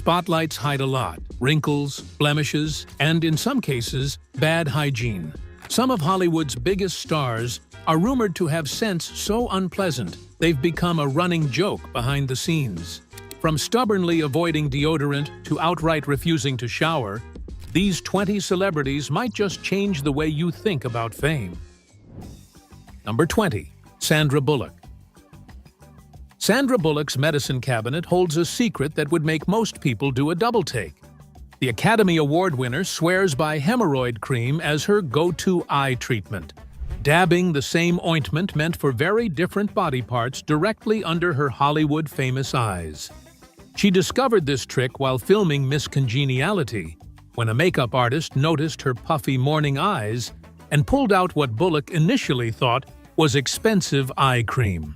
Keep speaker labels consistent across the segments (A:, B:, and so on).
A: spotlights hide a lot: wrinkles, blemishes, and in some cases, bad hygiene. Some of Hollywood's biggest stars are rumored to have scents so unpleasant they've become a running joke behind the scenes. From stubbornly avoiding deodorant to outright refusing to shower, these 20 celebrities might just change the way you think about fame. Number 20. Sandra Bullock. Sandra Bullock's medicine cabinet holds a secret that would make most people do a double-take. The Academy Award winner swears by hemorrhoid cream as her go-to eye treatment, dabbing the same ointment meant for very different body parts directly under her Hollywood-famous eyes. She discovered this trick while filming Miss Congeniality, when a makeup artist noticed her puffy morning eyes and pulled out what Bullock initially thought was expensive eye cream.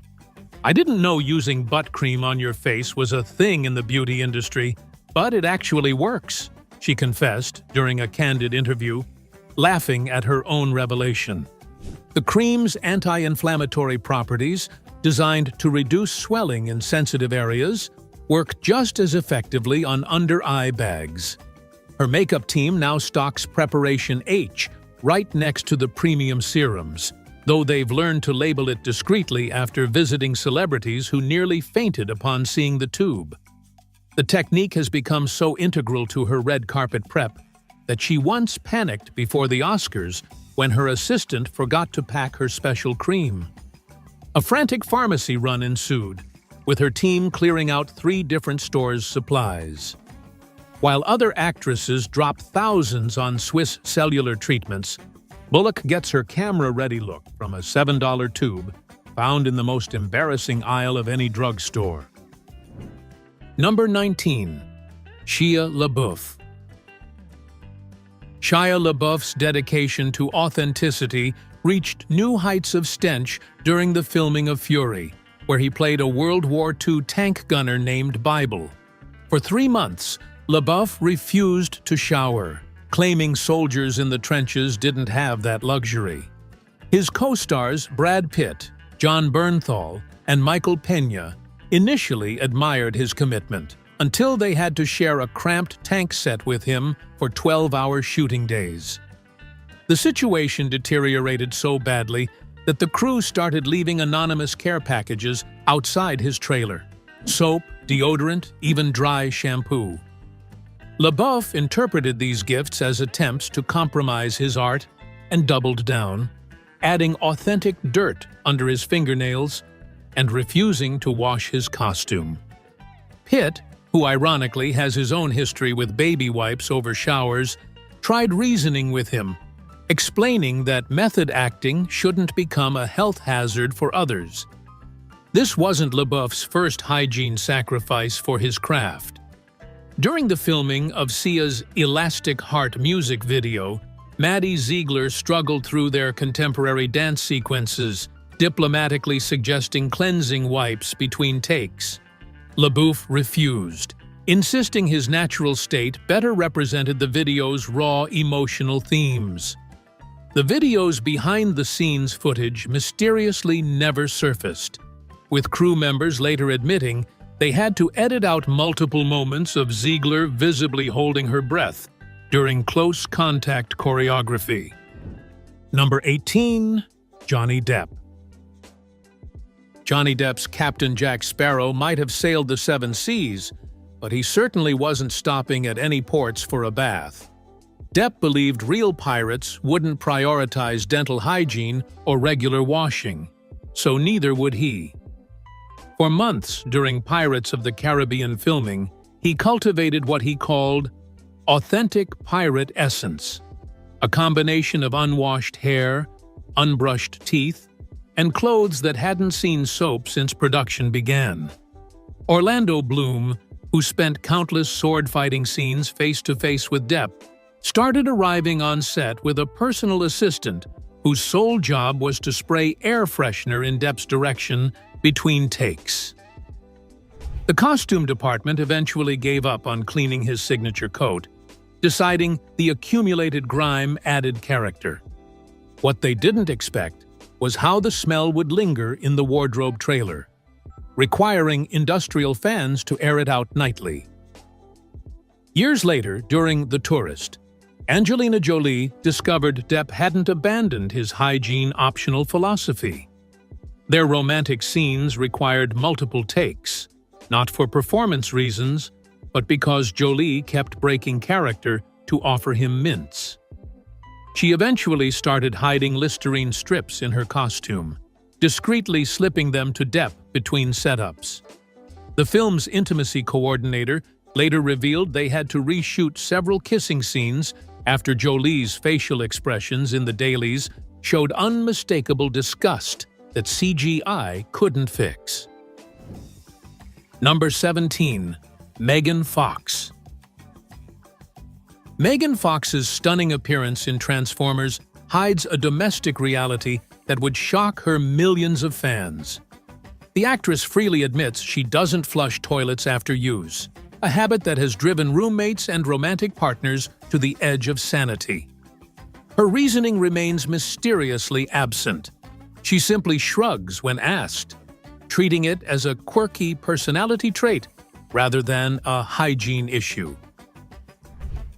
A: "I didn't know using butt cream on your face was a thing in the beauty industry, but it actually works," she confessed during a candid interview, laughing at her own revelation. The cream's anti-inflammatory properties, designed to reduce swelling in sensitive areas, work just as effectively on under-eye bags. Her makeup team now stocks Preparation H right next to the premium serums, though they've learned to label it discreetly after visiting celebrities who nearly fainted upon seeing the tube. The technique has become so integral to her red carpet prep that she once panicked before the Oscars when her assistant forgot to pack her special cream. A frantic pharmacy run ensued, with her team clearing out 3 different stores' supplies. While other actresses drop thousands on Swiss cellular treatments, Bullock gets her camera-ready look from a $7 tube found in the most embarrassing aisle of any drugstore. Number 19. Shia LaBeouf. Shia LaBeouf's dedication to authenticity reached new heights of stench during the filming of Fury, where he played a World War II tank gunner named Bible. For 3 months, LaBeouf refused to shower, claiming soldiers in the trenches didn't have that luxury. His co-stars Brad Pitt, John Bernthal, and Michael Pena initially admired his commitment, until they had to share a cramped tank set with him for 12-hour shooting days. The situation deteriorated so badly that the crew started leaving anonymous care packages outside his trailer: soap, deodorant, even dry shampoo. LaBeouf interpreted these gifts as attempts to compromise his art and doubled down, adding authentic dirt under his fingernails and refusing to wash his costume. Pitt, who ironically has his own history with baby wipes over showers, tried reasoning with him, explaining that method acting shouldn't become a health hazard for others. This wasn't LaBeouf's first hygiene sacrifice for his craft. During the filming of Sia's Elastic Heart music video, Maddie Ziegler struggled through their contemporary dance sequences, diplomatically suggesting cleansing wipes between takes. LaBeouf refused, insisting his natural state better represented the video's raw emotional themes. The video's behind-the-scenes footage mysteriously never surfaced, with crew members later admitting they had to edit out multiple moments of Ziegler visibly holding her breath during close contact choreography. Number 18. Johnny Depp. Johnny Depp's Captain Jack Sparrow might have sailed the 7 seas, but he certainly wasn't stopping at any ports for a bath. Depp believed real pirates wouldn't prioritize dental hygiene or regular washing, so neither would he. For months during Pirates of the Caribbean filming, he cultivated what he called authentic pirate essence, a combination of unwashed hair, unbrushed teeth, and clothes that hadn't seen soap since production began. Orlando Bloom, who spent countless sword-fighting scenes face-to-face with Depp, started arriving on set with a personal assistant whose sole job was to spray air freshener in Depp's direction between takes. The costume department eventually gave up on cleaning his signature coat, deciding the accumulated grime added character. What they didn't expect was how the smell would linger in the wardrobe trailer, requiring industrial fans to air it out nightly. Years later, during The Tourist, Angelina Jolie discovered Depp hadn't abandoned his hygiene-optional philosophy. Their romantic scenes required multiple takes, not for performance reasons, but because Jolie kept breaking character to offer him mints. She eventually started hiding Listerine strips in her costume, discreetly slipping them to Depp between setups. The film's intimacy coordinator later revealed they had to reshoot several kissing scenes after Jolie's facial expressions in the dailies showed unmistakable disgust that CGI couldn't fix. Number 17. Megan Fox. Megan Fox's stunning appearance in Transformers hides a domestic reality that would shock her millions of fans. The actress freely admits she doesn't flush toilets after use, a habit that has driven roommates and romantic partners to the edge of sanity. Her reasoning remains mysteriously absent. She simply shrugs when asked, treating it as a quirky personality trait rather than a hygiene issue.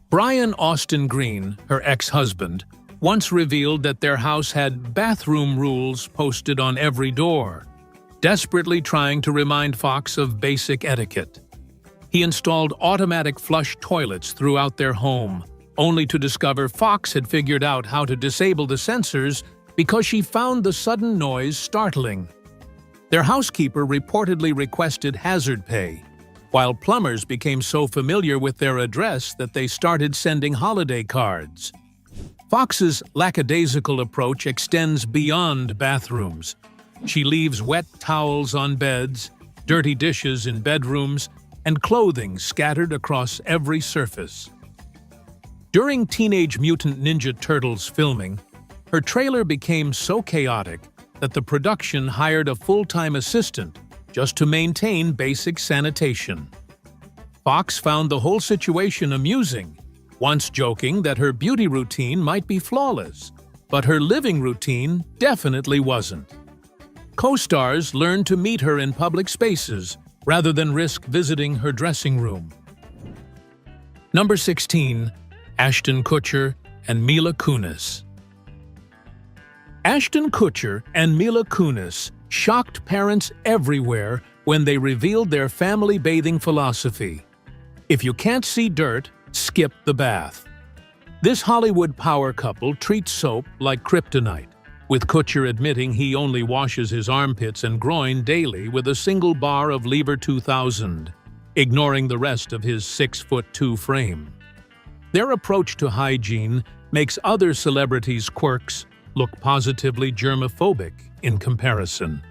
A: Brian Austin Green, her ex-husband, once revealed that their house had bathroom rules posted on every door, desperately trying to remind Fox of basic etiquette. He installed automatic flush toilets throughout their home, only to discover Fox had figured out how to disable the sensors because she found the sudden noise startling. Their housekeeper reportedly requested hazard pay, while plumbers became so familiar with their address that they started sending holiday cards. Fox's lackadaisical approach extends beyond bathrooms. She leaves wet towels on beds, dirty dishes in bedrooms, and clothing scattered across every surface. During Teenage Mutant Ninja Turtles filming, her trailer became so chaotic that the production hired a full-time assistant just to maintain basic sanitation. Fox found the whole situation amusing, once joking that her beauty routine might be flawless, but her living routine definitely wasn't. Co-stars learned to meet her in public spaces rather than risk visiting her dressing room. Number 16. Ashton Kutcher and Mila Kunis. Ashton Kutcher and Mila Kunis shocked parents everywhere when they revealed their family bathing philosophy. If you can't see dirt, skip the bath. This Hollywood power couple treats soap like kryptonite, with Kutcher admitting he only washes his armpits and groin daily with a single bar of Lever 2000, ignoring the rest of his 6'2" frame. Their approach to hygiene makes other celebrities' quirks look positively germophobic in comparison.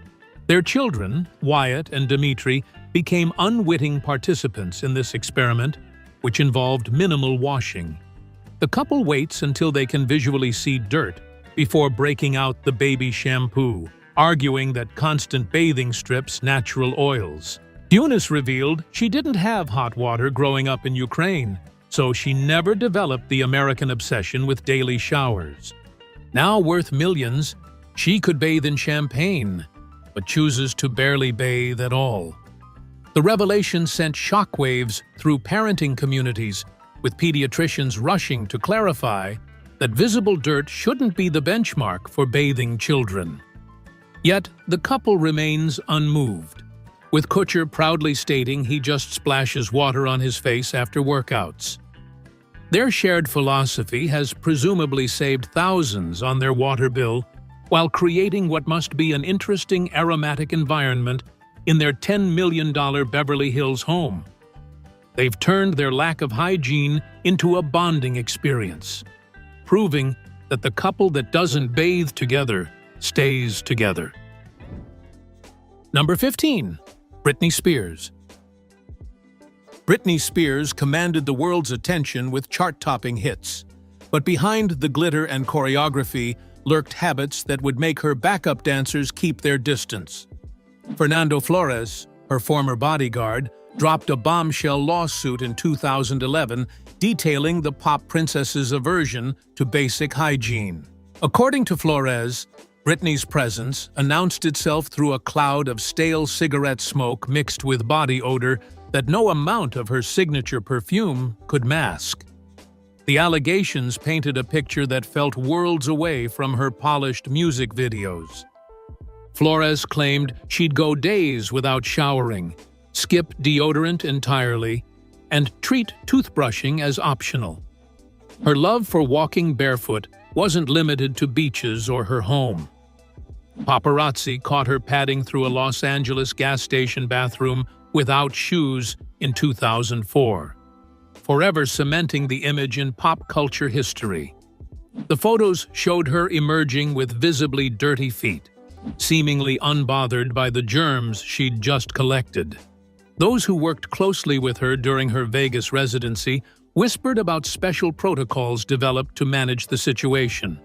A: Their children, Wyatt and Dimitri, became unwitting participants in this experiment, which involved minimal washing. The couple waits until they can visually see dirt before breaking out the baby shampoo, arguing that constant bathing strips natural oils. Eunice revealed she didn't have hot water growing up in Ukraine, so she never developed the American obsession with daily showers. Now worth millions, she could bathe in champagne, but chooses to barely bathe at all. The revelation sent shockwaves through parenting communities, with pediatricians rushing to clarify that visible dirt shouldn't be the benchmark for bathing children. Yet, the couple remains unmoved, with Kutcher proudly stating he just splashes water on his face after workouts. Their shared philosophy has presumably saved thousands on their water bill while creating what must be an interesting aromatic environment in their $10 million Beverly Hills home. They've turned their lack of hygiene into a bonding experience, proving that the couple that doesn't bathe together stays together. Number 15. Britney Spears. Britney Spears commanded the world's attention with chart-topping hits, but behind the glitter and choreography lurked habits that would make her backup dancers keep their distance. Fernando Flores, her former bodyguard, dropped a bombshell lawsuit in 2011 detailing the pop princess's aversion to basic hygiene. According to Flores, Britney's presence announced itself through a cloud of stale cigarette smoke mixed with body odor that no amount of her signature perfume could mask. The allegations painted a picture that felt worlds away from her polished music videos. Flores claimed she'd go days without showering, skip deodorant entirely, and treat toothbrushing as optional. Her love for walking barefoot wasn't limited to beaches or her home. Paparazzi caught her padding through a Los Angeles gas station bathroom without shoes in 2004, forever cementing the image in pop culture history. The photos showed her emerging with visibly dirty feet, seemingly unbothered by the germs she'd just collected. Those who worked closely with her during her Vegas residency whispered about special protocols developed to manage the situation.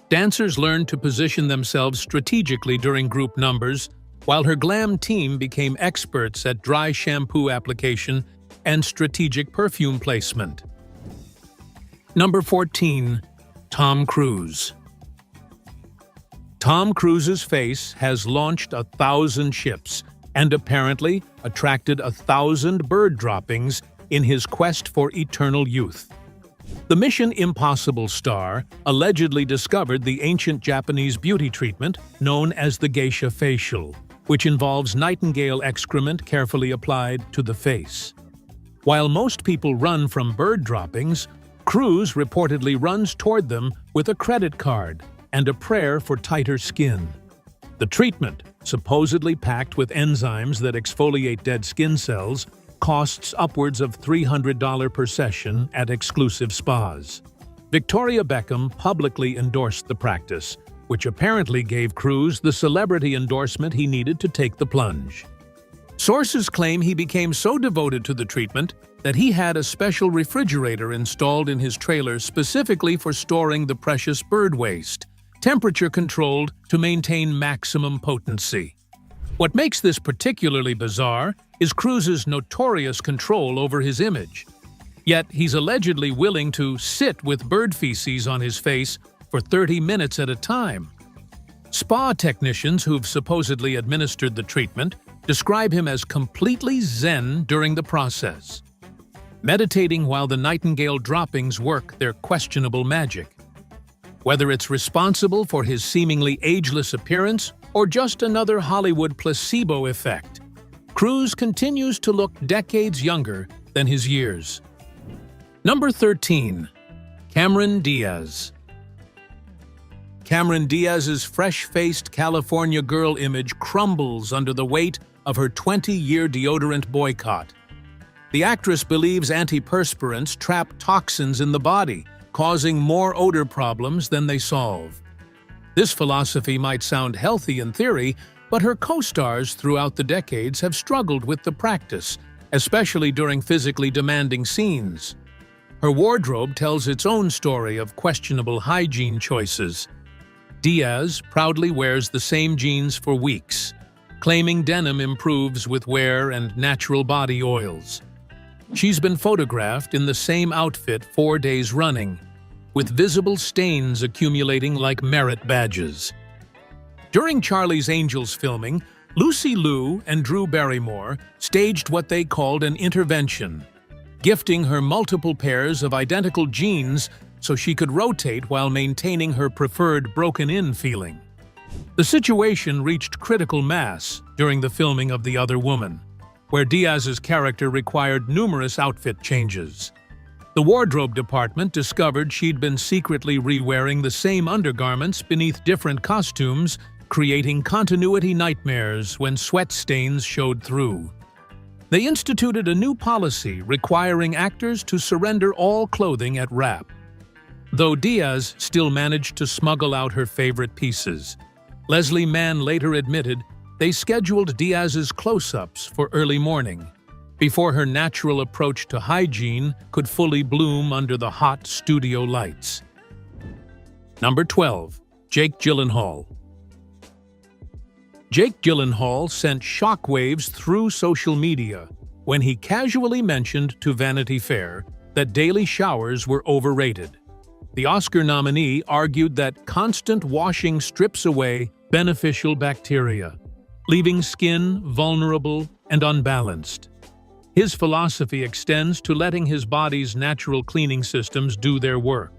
A: Dancers learned to position themselves strategically during group numbers, while her glam team became experts at dry shampoo application and strategic perfume placement. Number 14. Tom Cruise. Tom Cruise's face has launched 1,000 ships and apparently attracted 1,000 bird droppings in his quest for eternal youth. The Mission Impossible star allegedly discovered the ancient Japanese beauty treatment known as the geisha facial, which involves nightingale excrement carefully applied to the face. While most people run from bird droppings, Cruise reportedly runs toward them with a credit card and a prayer for tighter skin. The treatment, supposedly packed with enzymes that exfoliate dead skin cells, costs upwards of $300 per session at exclusive spas. Victoria Beckham publicly endorsed the practice, which apparently gave Cruise the celebrity endorsement he needed to take the plunge. Sources claim he became so devoted to the treatment that he had a special refrigerator installed in his trailer specifically for storing the precious bird waste, temperature-controlled to maintain maximum potency. What makes this particularly bizarre is Cruise's notorious control over his image. Yet he's allegedly willing to sit with bird feces on his face for 30 minutes at a time. Spa technicians who've supposedly administered the treatment describe him as completely zen during the process, meditating while the nightingale droppings work their questionable magic. Whether it's responsible for his seemingly ageless appearance or just another Hollywood placebo effect, Cruise continues to look decades younger than his years. Number 13. Cameron Diaz. Cameron Diaz's fresh-faced California girl image crumbles under the weight of her 20-year deodorant boycott. The actress believes antiperspirants trap toxins in the body, causing more odor problems than they solve. This philosophy might sound healthy in theory, but her co-stars throughout the decades have struggled with the practice, especially during physically demanding scenes. Her wardrobe tells its own story of questionable hygiene choices. Diaz proudly wears the same jeans for weeks, claiming denim improves with wear and natural body oils. She's been photographed in the same outfit 4 days running, with visible stains accumulating like merit badges. During Charlie's Angels filming, Lucy Liu and Drew Barrymore staged what they called an intervention, gifting her multiple pairs of identical jeans so she could rotate while maintaining her preferred broken-in feeling. The situation reached critical mass during the filming of The Other Woman, where Diaz's character required numerous outfit changes. The wardrobe department discovered she'd been secretly re-wearing the same undergarments beneath different costumes, creating continuity nightmares when sweat stains showed through. They instituted a new policy requiring actors to surrender all clothing at wrap. Though Diaz still managed to smuggle out her favorite pieces, Leslie Mann later admitted they scheduled Diaz's close-ups for early morning, before her natural approach to hygiene could fully bloom under the hot studio lights. Number 12. Jake Gyllenhaal. Jake Gyllenhaal sent shockwaves through social media when he casually mentioned to Vanity Fair that daily showers were overrated. The Oscar nominee argued that constant washing strips away beneficial bacteria, leaving skin vulnerable and unbalanced. His philosophy extends to letting his body's natural cleaning systems do their work,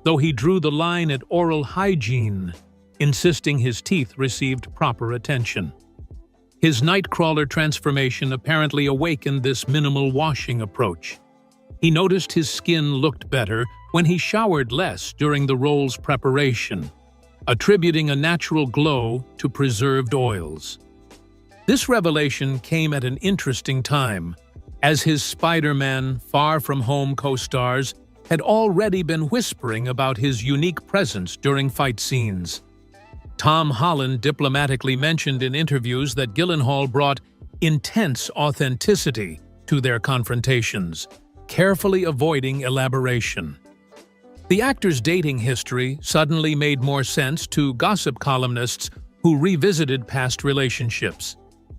A: though he drew the line at oral hygiene, insisting his teeth received proper attention. His nightcrawler transformation apparently awakened this minimal washing approach. He noticed his skin looked better when he showered less during the role's preparation, attributing a natural glow to preserved oils. This revelation came at an interesting time, as his Spider-Man Far From Home co-stars had already been whispering about his unique presence during fight scenes. Tom Holland diplomatically mentioned in interviews that Gyllenhaal brought intense authenticity to their confrontations, carefully avoiding elaboration. The actor's dating history suddenly made more sense to gossip columnists who revisited past relationships.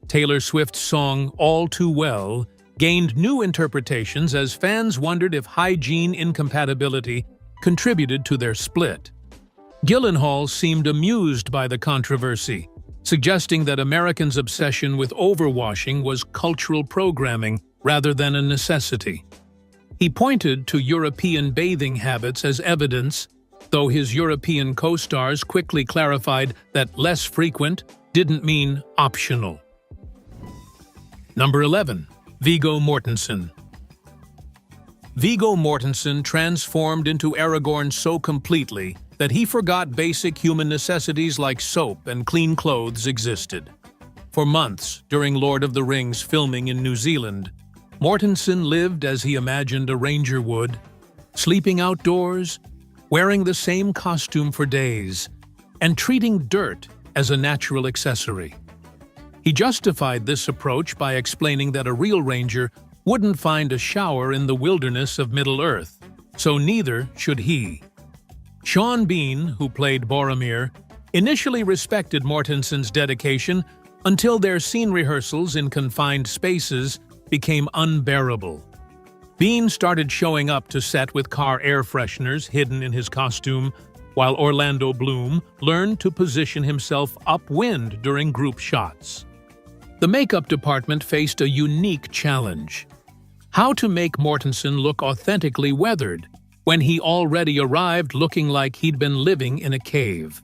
A: Taylor Swift's song All Too Well gained new interpretations as fans wondered if hygiene incompatibility contributed to their split. Gyllenhaal seemed amused by the controversy, suggesting that Americans' obsession with overwashing was cultural programming rather than a necessity. He pointed to European bathing habits as evidence, though his European co-stars quickly clarified that less frequent didn't mean optional. Number 11. Viggo Mortensen. Viggo Mortensen transformed into Aragorn so completely that he forgot basic human necessities like soap and clean clothes existed. For months, during Lord of the Rings filming in New Zealand, Mortensen lived as he imagined a ranger would, sleeping outdoors, wearing the same costume for days, and treating dirt as a natural accessory. He justified this approach by explaining that a real ranger wouldn't find a shower in the wilderness of Middle-earth, so neither should he. Sean Bean, who played Boromir, initially respected Mortensen's dedication until their scene rehearsals in confined spaces became unbearable. Bean started showing up to set with car air fresheners hidden in his costume, while Orlando Bloom learned to position himself upwind during group shots. The makeup department faced a unique challenge: how to make Mortensen look authentically weathered when he already arrived looking like he'd been living in a cave.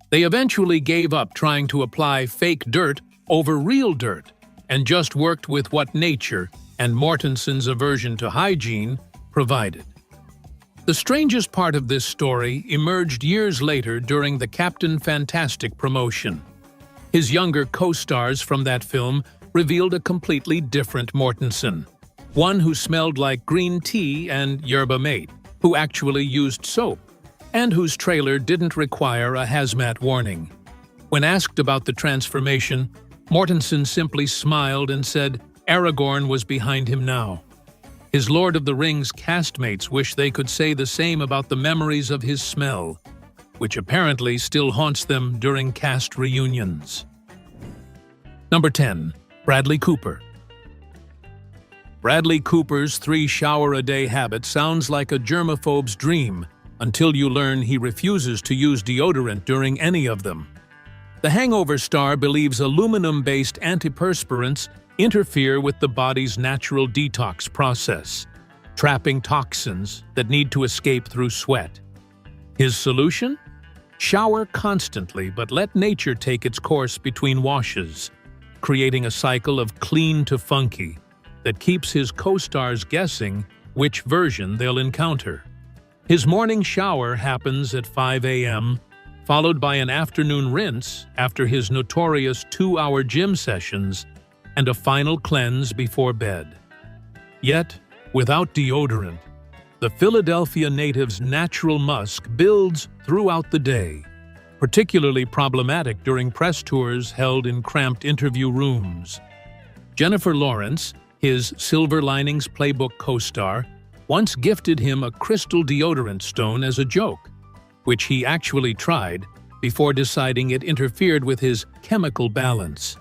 A: They eventually gave up trying to apply fake dirt over real dirt and just worked with what nature and Mortensen's aversion to hygiene provided. The strangest part of this story emerged years later during the Captain Fantastic promotion. His younger co-stars from that film revealed a completely different Mortensen, one who smelled like green tea and yerba mate, who actually used soap, and whose trailer didn't require a hazmat warning. When asked about the transformation, Mortensen simply smiled and said Aragorn was behind him now. His Lord of the Rings castmates wish they could say the same about the memories of his smell, which apparently still haunts them during cast reunions. Number 10. Bradley Cooper. Bradley Cooper's 3-shower-a-day habit sounds like a germaphobe's dream until you learn he refuses to use deodorant during any of them. The Hangover star believes aluminum-based antiperspirants interfere with the body's natural detox process, trapping toxins that need to escape through sweat. His solution? Shower constantly, but let nature take its course between washes, creating a cycle of clean to funky that keeps his co-stars guessing which version they'll encounter. His morning shower happens at 5 a.m., followed by an afternoon rinse after his notorious 2-hour gym sessions and a final cleanse before bed. Yet, without deodorant, the Philadelphia native's natural musk builds throughout the day, particularly problematic during press tours held in cramped interview rooms. Jennifer Lawrence, his Silver Linings Playbook co-star, once gifted him a crystal deodorant stone as a joke, which he actually tried before deciding it interfered with his chemical balance.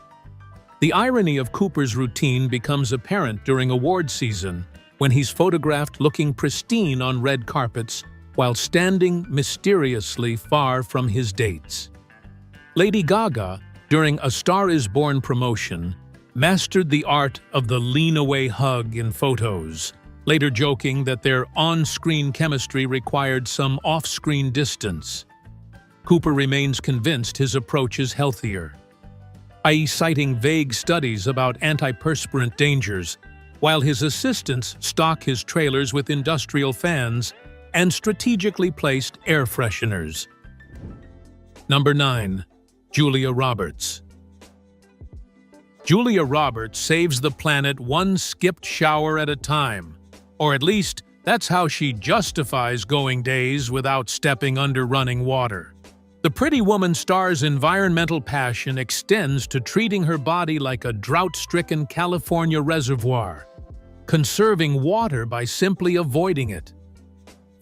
A: The irony of Cooper's routine becomes apparent during award season, when he's photographed looking pristine on red carpets while standing mysteriously far from his dates. Lady Gaga, during A Star Is Born promotion, mastered the art of the lean-away hug in photos, later joking that their on-screen chemistry required some off-screen distance. Cooper remains convinced his approach is healthier, i.e. citing vague studies about antiperspirant dangers, while his assistants stock his trailers with industrial fans and strategically placed air fresheners. Number 9. Julia Roberts. Julia Roberts saves the planet one skipped shower at a time, or at least that's how she justifies going days without stepping under running water. The pretty woman star's environmental passion extends to treating her body like a drought-stricken California reservoir, conserving water by simply avoiding it.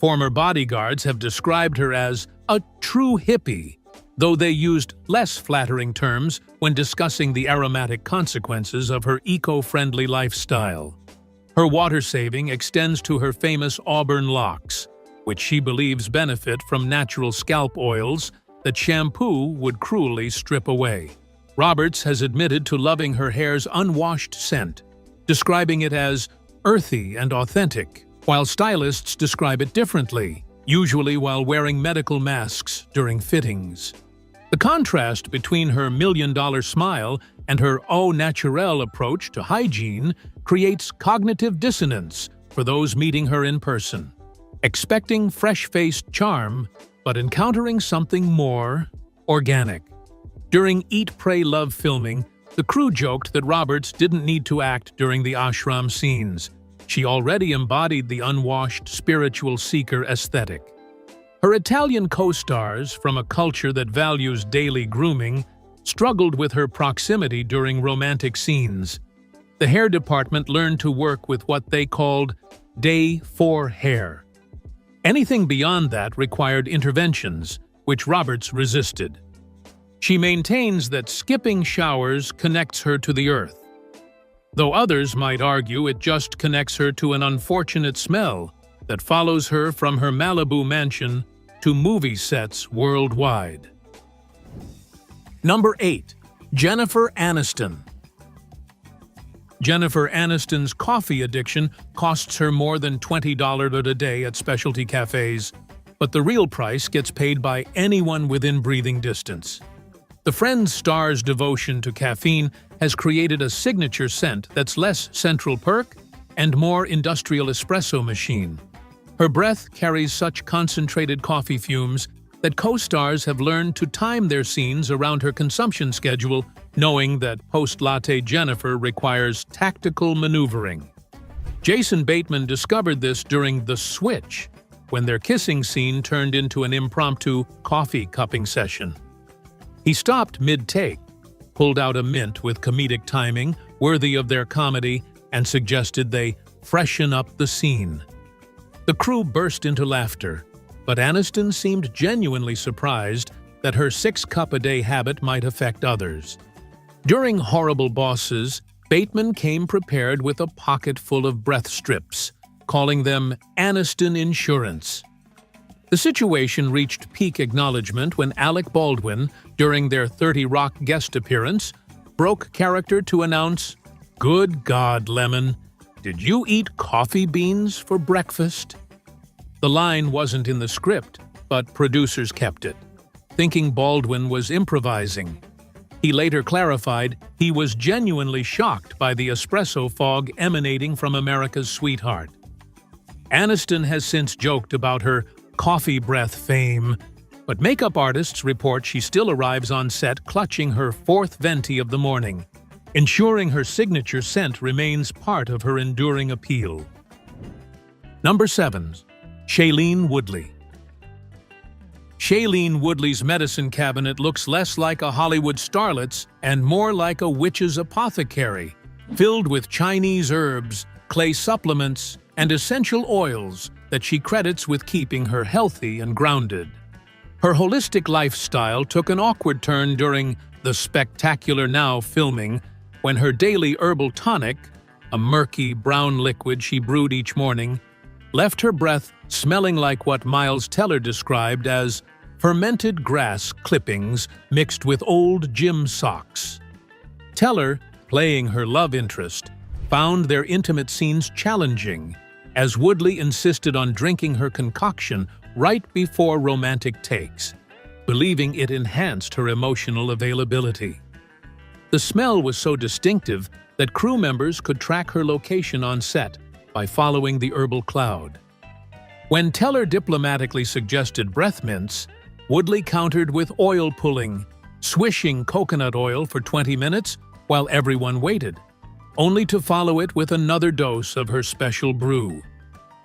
A: Former bodyguards have described her as a true hippie, though they used less flattering terms when discussing the aromatic consequences of her eco-friendly lifestyle. Her water saving extends to her famous auburn locks, which she believes benefit from natural scalp oils that shampoo would cruelly strip away. Roberts has admitted to loving her hair's unwashed scent, describing it as earthy and authentic, while stylists describe it differently, usually while wearing medical masks during fittings. The contrast between her million-dollar smile and her au naturel approach to hygiene creates cognitive dissonance for those meeting her in person, expecting fresh-faced charm but encountering something more organic. During Eat, Pray, Love filming, the crew joked that Roberts didn't need to act during the ashram scenes. She already embodied the unwashed spiritual seeker aesthetic. Her Italian co-stars, from a culture that values daily grooming, struggled with her proximity during romantic scenes. The hair department learned to work with what they called day 4 hair. Anything beyond that required interventions, which Roberts resisted. She maintains that skipping showers connects her to the earth, though others might argue it just connects her to an unfortunate smell that follows her from her Malibu mansion to movie sets worldwide. Number 8. Jennifer Aniston. Jennifer Aniston's coffee addiction costs her more than $20 a day at specialty cafes, but the real price gets paid by anyone within breathing distance. The Friends star's devotion to caffeine has created a signature scent that's less Central Perk and more industrial espresso machine. Her breath carries such concentrated coffee fumes that co-stars have learned to time their scenes around her consumption schedule, knowing that post-latte Jennifer requires tactical maneuvering. Jason Bateman discovered this during The Switch, when their kissing scene turned into an impromptu coffee cupping session. He stopped mid-take, pulled out a mint with comedic timing worthy of their comedy, and suggested they freshen up the scene. The crew burst into laughter, but Aniston seemed genuinely surprised that her 6-cup-a-day habit might affect others. During Horrible Bosses, Bateman came prepared with a pocket full of breath strips, calling them Aniston Insurance. The situation reached peak acknowledgement when Alec Baldwin, during their 30 Rock guest appearance, broke character to announce, "Good God, Lemon, did you eat coffee beans for breakfast?" The line wasn't in the script, but producers kept it, thinking Baldwin was improvising. He later clarified he was genuinely shocked by the espresso fog emanating from America's sweetheart. Aniston has since joked about her coffee breath fame, but makeup artists report she still arrives on set clutching her 4th venti of the morning, ensuring her signature scent remains part of her enduring appeal. Number 7. Shailene Woodley. Shailene Woodley's medicine cabinet looks less like a Hollywood starlet's and more like a witch's apothecary, filled with Chinese herbs, clay supplements, and essential oils that she credits with keeping her healthy and grounded. Her holistic lifestyle took an awkward turn during the Spectacular Now filming, when her daily herbal tonic, a murky brown liquid she brewed each morning, left her breath smelling like what Miles Teller described as fermented grass clippings mixed with old gym socks. Teller, playing her love interest, found their intimate scenes challenging, as Woodley insisted on drinking her concoction right before romantic takes, believing it enhanced her emotional availability. The smell was so distinctive that crew members could track her location on set by following the herbal cloud. When Teller diplomatically suggested breath mints, Woodley countered with oil pulling, swishing coconut oil for 20 minutes while everyone waited, only to follow it with another dose of her special brew.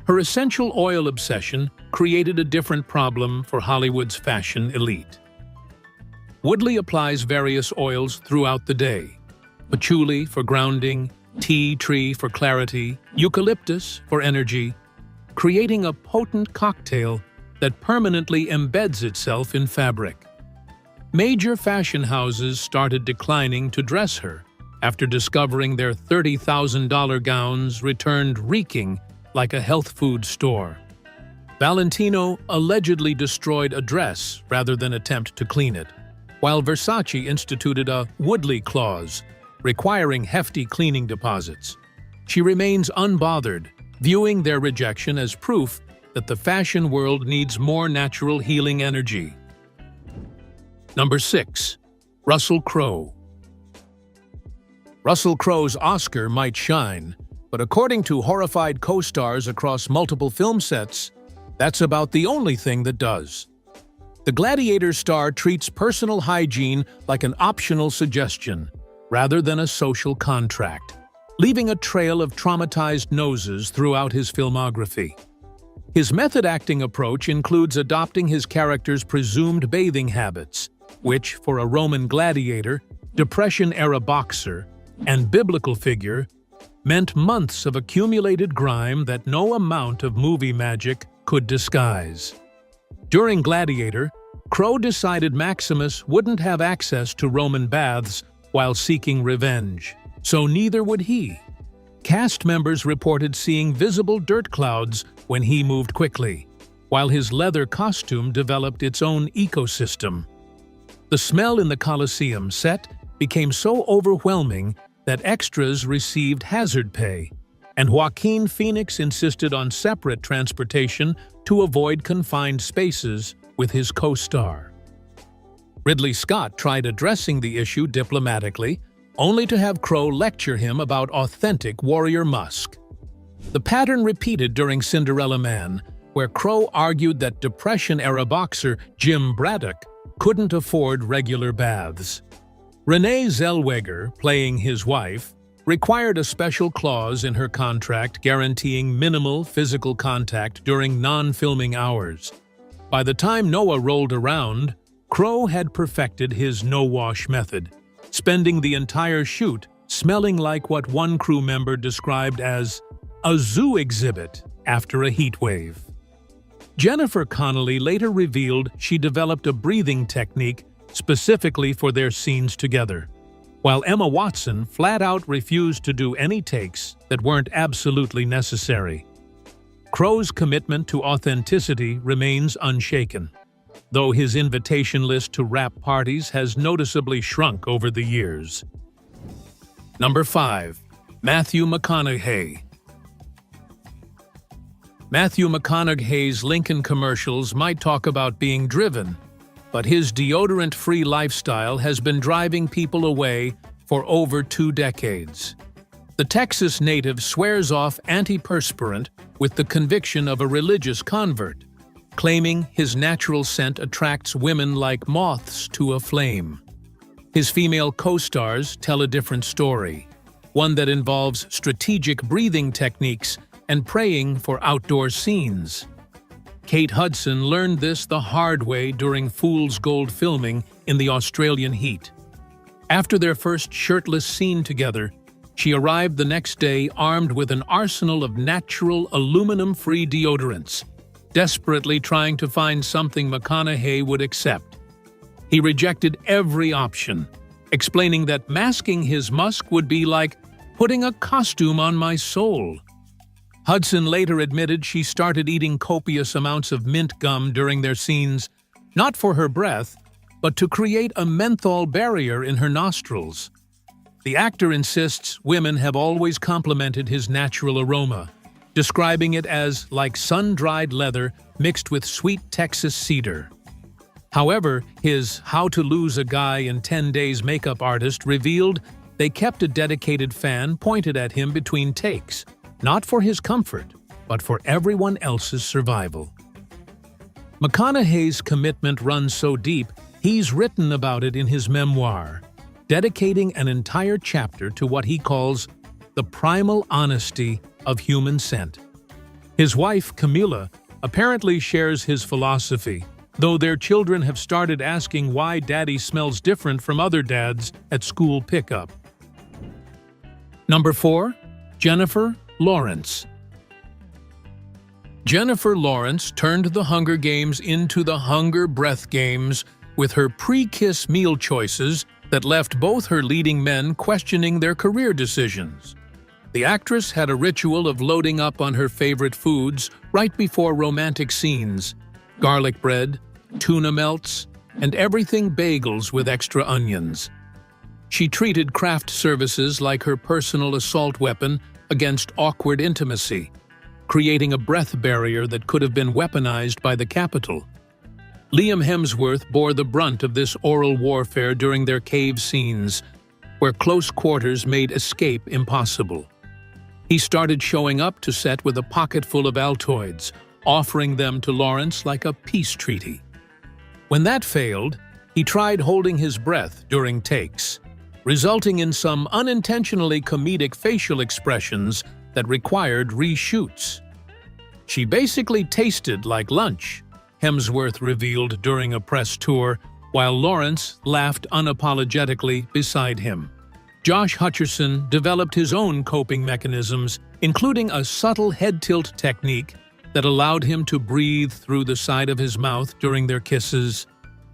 A: Her essential oil obsession created a different problem for Hollywood's fashion elite. Woodley applies various oils throughout the day: patchouli for grounding, tea tree for clarity, eucalyptus for energy, creating a potent cocktail that permanently embeds itself in fabric. Major fashion houses started declining to dress her after discovering their $30,000 gowns returned reeking like a health food store. Valentino allegedly destroyed a dress rather than attempt to clean it, while Versace instituted a Woodley clause, requiring hefty cleaning deposits. She remains unbothered, viewing their rejection as proof that the fashion world needs more natural healing energy. Number 6. Russell Crowe. Russell Crowe's Oscar might shine, but according to horrified co-stars across multiple film sets, that's about the only thing that does. The Gladiator star treats personal hygiene like an optional suggestion, rather than a social contract, leaving a trail of traumatized noses throughout his filmography. His method-acting approach includes adopting his character's presumed bathing habits, which, for a Roman gladiator, Depression-era boxer, and biblical figure, meant months of accumulated grime that no amount of movie magic could disguise. During Gladiator, Crowe decided Maximus wouldn't have access to Roman baths while seeking revenge, so neither would he. Cast members reported seeing visible dirt clouds when he moved quickly, while his leather costume developed its own ecosystem. The smell in the Colosseum set became so overwhelming that extras received hazard pay, and Joaquin Phoenix insisted on separate transportation to avoid confined spaces with his co-star. Ridley Scott tried addressing the issue diplomatically, only to have Crowe lecture him about authentic warrior musk. The pattern repeated during Cinderella Man, where Crowe argued that Depression-era boxer Jim Braddock couldn't afford regular baths. Renee Zellweger, playing his wife, required a special clause in her contract guaranteeing minimal physical contact during non-filming hours. By the time Noah rolled around, Crowe had perfected his no-wash method, spending the entire shoot smelling like what one crew member described as a zoo exhibit after a heat wave. Jennifer Connelly later revealed she developed a breathing technique specifically for their scenes together, while Emma Watson flat-out refused to do any takes that weren't absolutely necessary. Crowe's commitment to authenticity remains unshaken, though his invitation list to rap parties has noticeably shrunk over the years. Number 5. Matthew McConaughey. Matthew McConaughey's Lincoln commercials might talk about being driven, but his deodorant-free lifestyle has been driving people away for over 2 decades. The Texas native swears off antiperspirant with the conviction of a religious convert, claiming his natural scent attracts women like moths to a flame. His female co-stars tell a different story, one that involves strategic breathing techniques and praying for outdoor scenes. Kate Hudson learned this the hard way during Fool's Gold filming in the Australian heat. After their first shirtless scene together, she arrived the next day armed with an arsenal of natural aluminum-free deodorants, desperately trying to find something McConaughey would accept. He rejected every option, explaining that masking his musk would be like putting a costume on my soul. Hudson later admitted she started eating copious amounts of mint gum during their scenes, not for her breath, but to create a menthol barrier in her nostrils. The actor insists women have always complimented his natural aroma, describing it as like sun-dried leather mixed with sweet Texas cedar. However, his How to Lose a Guy in 10 Days makeup artist revealed they kept a dedicated fan pointed at him between takes, not for his comfort, but for everyone else's survival. McConaughey's commitment runs so deep, he's written about it in his memoir, dedicating an entire chapter to what he calls the primal honesty of human scent. His wife, Camila, apparently shares his philosophy, though their children have started asking why Daddy smells different from other dads at school pickup. Number 4. Jennifer Lawrence. Jennifer Lawrence turned the Hunger Games into the Hunger Breath Games with her pre-kiss meal choices that left both her leading men questioning their career decisions. The actress had a ritual of loading up on her favorite foods right before romantic scenes: garlic bread, tuna melts, and everything bagels with extra onions. She treated craft services like her personal assault weapon against awkward intimacy, creating a breath barrier that could have been weaponized by the Capitol. Liam Hemsworth bore the brunt of this oral warfare during their cave scenes, where close quarters made escape impossible. He started showing up to set with a pocket full of Altoids, offering them to Lawrence like a peace treaty. When that failed, he tried holding his breath during takes, resulting in some unintentionally comedic facial expressions that required reshoots. "She basically tasted like lunch," Hemsworth revealed during a press tour, while Lawrence laughed unapologetically beside him. Josh Hutcherson developed his own coping mechanisms, including a subtle head tilt technique that allowed him to breathe through the side of his mouth during their kisses.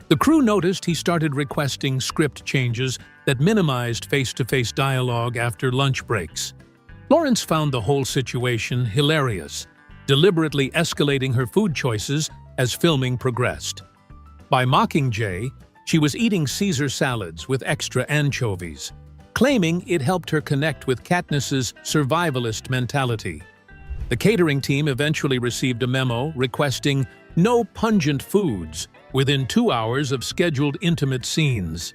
A: The crew noticed he started requesting script changes that minimized face-to-face dialogue after lunch breaks. Lawrence found the whole situation hilarious, deliberately escalating her food choices as filming progressed. By Mockingjay, she was eating Caesar salads with extra anchovies, claiming it helped her connect with Katniss's survivalist mentality. The catering team eventually received a memo requesting no pungent foods within 2 hours of scheduled intimate scenes.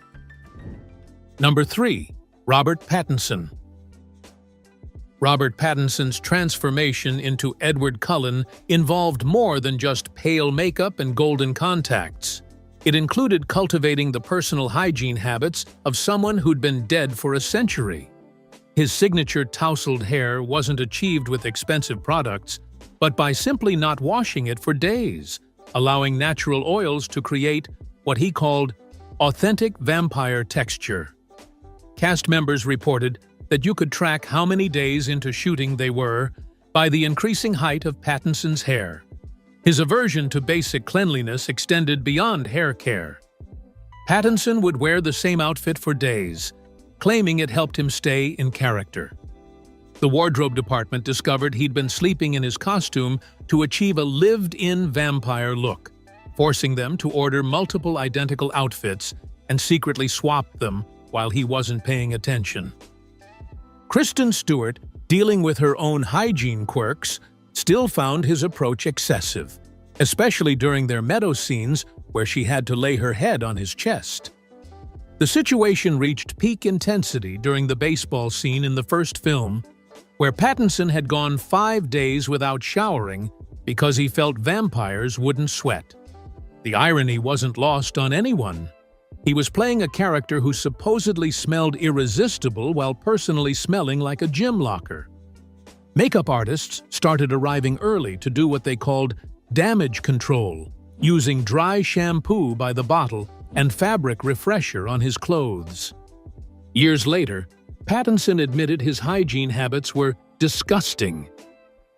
A: Number 3. Robert Pattinson. Robert Pattinson's transformation into Edward Cullen involved more than just pale makeup and golden contacts. It included cultivating the personal hygiene habits of someone who'd been dead for a century. His signature tousled hair wasn't achieved with expensive products, but by simply not washing it for days, allowing natural oils to create what he called authentic vampire texture. Cast members reported that you could track how many days into shooting they were by the increasing height of Pattinson's hair. His aversion to basic cleanliness extended beyond hair care. Pattinson would wear the same outfit for days, claiming it helped him stay in character. The wardrobe department discovered he'd been sleeping in his costume to achieve a lived-in vampire look, forcing them to order multiple identical outfits and secretly swap them while he wasn't paying attention. Kristen Stewart, dealing with her own hygiene quirks, still found his approach excessive, especially during their meadow scenes where she had to lay her head on his chest. The situation reached peak intensity during the baseball scene in the first film, where Pattinson had gone 5 days without showering because he felt vampires wouldn't sweat. The irony wasn't lost on anyone. He was playing a character who supposedly smelled irresistible while personally smelling like a gym locker. Makeup artists started arriving early to do what they called damage control, using dry shampoo by the bottle and fabric refresher on his clothes. Years later, Pattinson admitted his hygiene habits were disgusting,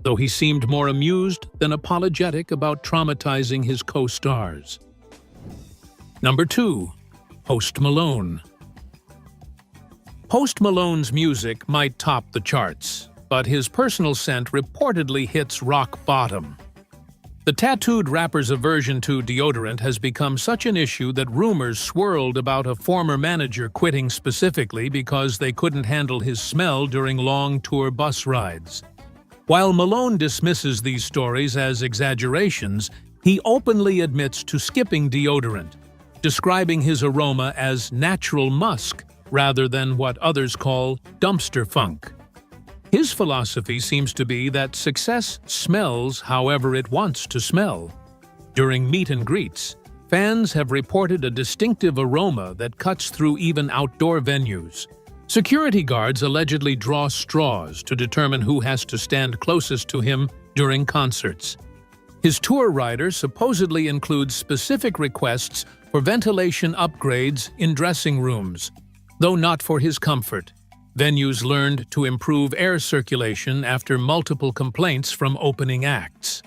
A: though he seemed more amused than apologetic about traumatizing his co-stars. Number 2. Post Malone. Post Malone's music might top the charts, but his personal scent reportedly hits rock bottom. The tattooed rapper's aversion to deodorant has become such an issue that rumors swirled about a former manager quitting specifically because they couldn't handle his smell during long tour bus rides. While Malone dismisses these stories as exaggerations, he openly admits to skipping deodorant, describing his aroma as natural musk rather than what others call dumpster funk. His philosophy seems to be that success smells however it wants to smell. During meet and greets, fans have reported a distinctive aroma that cuts through even outdoor venues. Security guards allegedly draw straws to determine who has to stand closest to him during concerts. His tour rider supposedly includes specific requests for ventilation upgrades in dressing rooms, though not for his comfort. Venues learned to improve air circulation after multiple complaints from opening acts.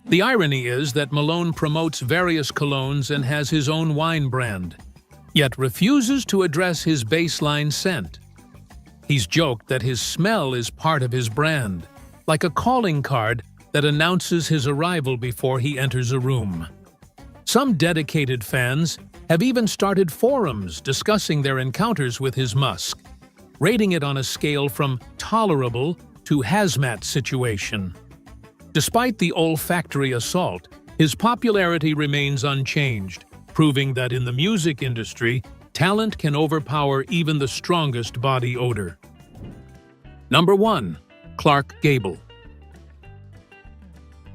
A: The irony is that Malone promotes various colognes and has his own wine brand, yet refuses to address his baseline scent. He's joked that his smell is part of his brand, like a calling card that announces his arrival before he enters a room. Some dedicated fans have even started forums discussing their encounters with his musk, rating it on a scale from tolerable to hazmat situation. Despite the olfactory assault, his popularity remains unchanged, proving that in the music industry, talent can overpower even the strongest body odor. Number 1. Clark Gable.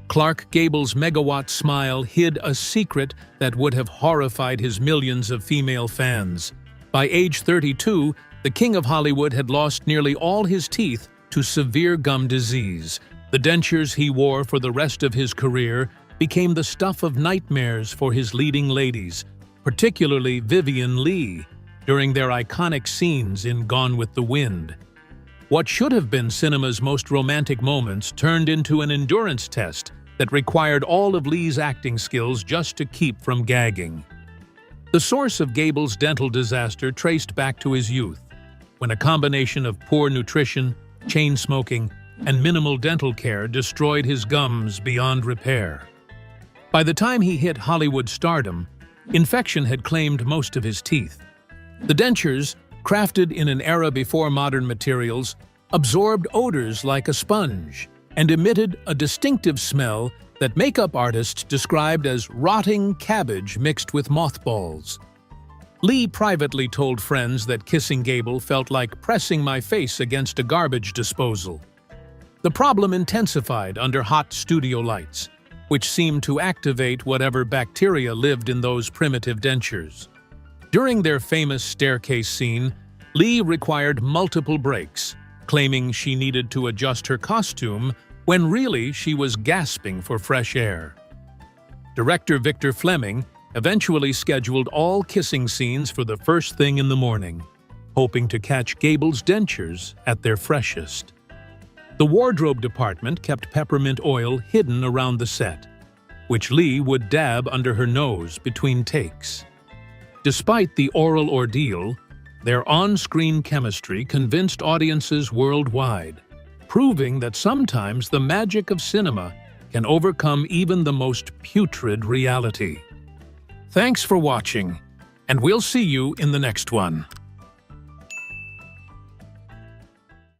A: Clark Gable's megawatt smile hid a secret that would have horrified his millions of female fans. By age 32, the King of Hollywood had lost nearly all his teeth to severe gum disease. The dentures he wore for the rest of his career became the stuff of nightmares for his leading ladies, particularly Vivien Leigh, during their iconic scenes in Gone with the Wind. What should have been cinema's most romantic moments turned into an endurance test that required all of Leigh's acting skills just to keep from gagging. The source of Gable's dental disaster traced back to his youth, when a combination of poor nutrition, chain smoking, and minimal dental care destroyed his gums beyond repair. By the time he hit Hollywood stardom, infection had claimed most of his teeth. The dentures, crafted in an era before modern materials, absorbed odors like a sponge and emitted a distinctive smell that makeup artists described as rotting cabbage mixed with mothballs. Leigh privately told friends that kissing Gable felt like pressing my face against a garbage disposal. The problem intensified under hot studio lights, which seemed to activate whatever bacteria lived in those primitive dentures. During their famous staircase scene, Leigh required multiple breaks, claiming she needed to adjust her costume when really she was gasping for fresh air. Director Victor Fleming eventually scheduled all kissing scenes for the first thing in the morning, hoping to catch Gable's dentures at their freshest. The wardrobe department kept peppermint oil hidden around the set, which Leigh would dab under her nose between takes. Despite the oral ordeal, their on-screen chemistry convinced audiences worldwide, proving that sometimes the magic of cinema can overcome even the most putrid reality. Thanks for watching, and we'll see you in the next one.